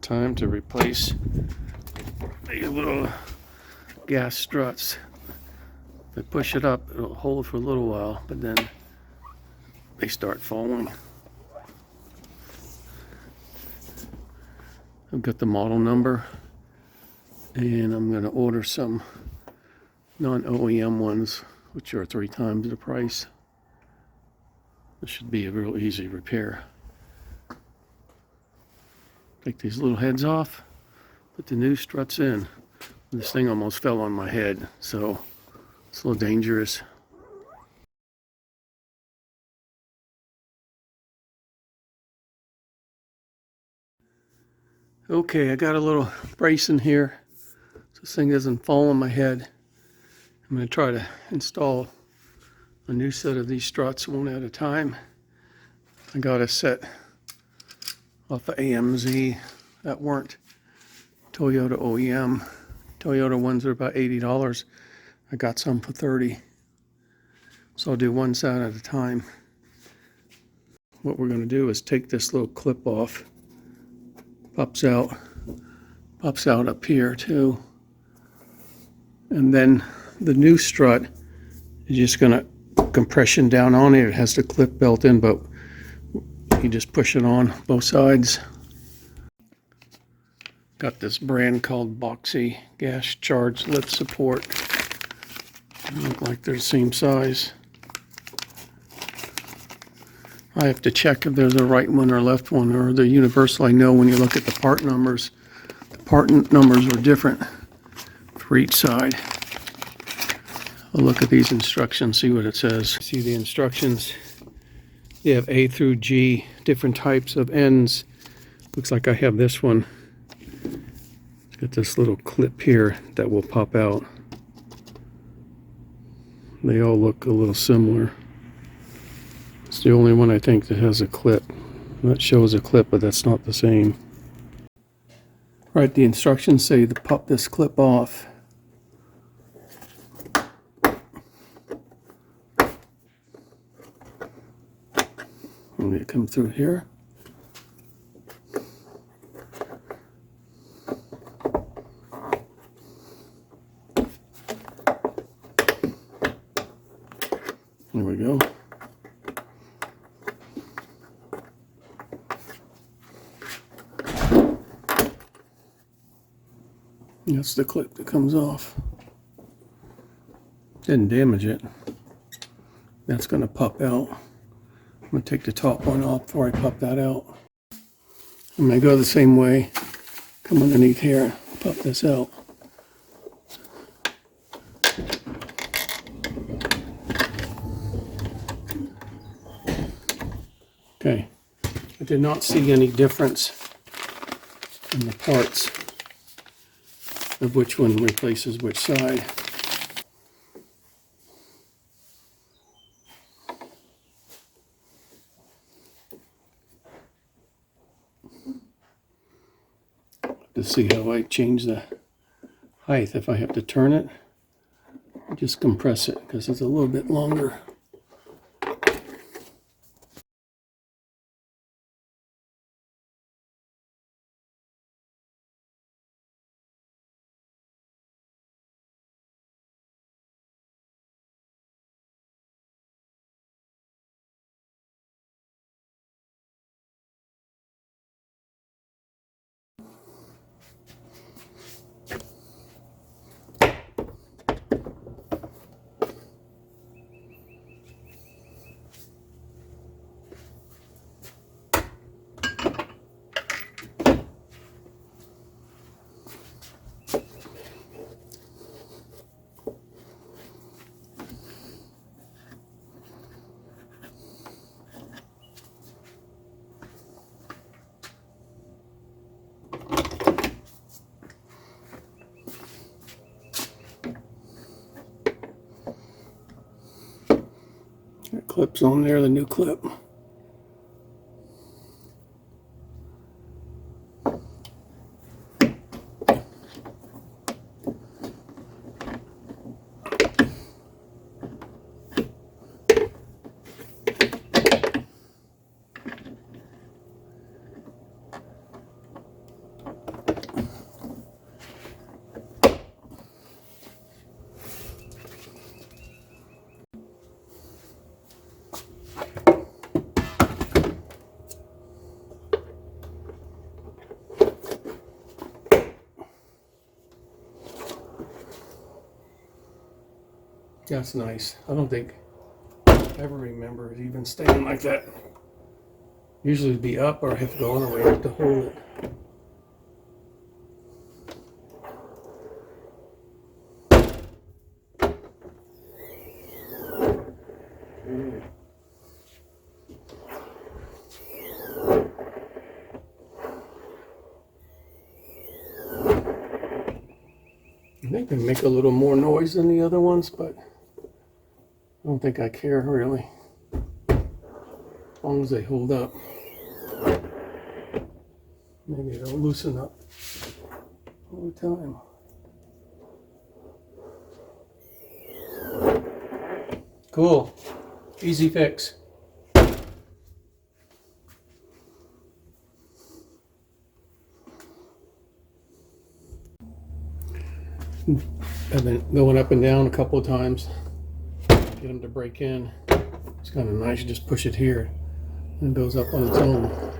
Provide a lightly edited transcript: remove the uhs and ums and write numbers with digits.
Time to replace these little gas struts. If I push it up, it'll hold for a little while, but then they start falling. I've got the model number, and I'm going to order some non-OEM ones, which are 3 times the price. This should be a real easy repair. Take these little heads off, put the new struts in. This thing almost fell on my head, so it's a little dangerous. Okay, I got a little brace in here so this thing doesn't fall on my head. I'm going to try to install a new set of these struts one at a time. I got a set off of AMZ that weren't Toyota OEM. Toyota ones are about $80. I got some for $30. So I'll do one set at a time. What we're going to do is take this little clip off. Pops out up here too. And then the new strut is just going to compression down on it. It has the clip built in, but you just push it on both sides. Got this brand called BOXI gas charge lip support. They look like they're the same size. I have to check if there's a right one or left one, or the universal. I know when you look at the part numbers are different for each side. I'll look at these instructions, see what it says. See the instructions. You have A through G, different types of ends. Looks like I have this one. It's got this little clip here that will pop out. They all look a little similar. It's the only one I think that has a clip. That shows a clip, but that's not the same. Right, the instructions say to pop this clip off. I'm going to come through here. There we go. That's the clip that comes off. Didn't damage it. That's going to pop out. I'm going to take the top one off before I pop that out. I'm going to go the same way. Come underneath here, pop this out. Okay. I did not see any difference in the parts of which one replaces which side. To see how I change the height. If I have to turn it, just compress it because it's a little bit longer. That clip's on there, the new clip. That's nice. I don't think I ever remember it even staying like that. Usually it'd be up, or I have to go all the way up to hold it. I think they make a little more noise than the other ones, but I don't think I care really, as long as they hold up. Maybe they'll loosen up all the time. Cool, easy fix. I've been going up and down a couple of times, get them to break in. It's kind of nice, you just push it here and it goes up on its own.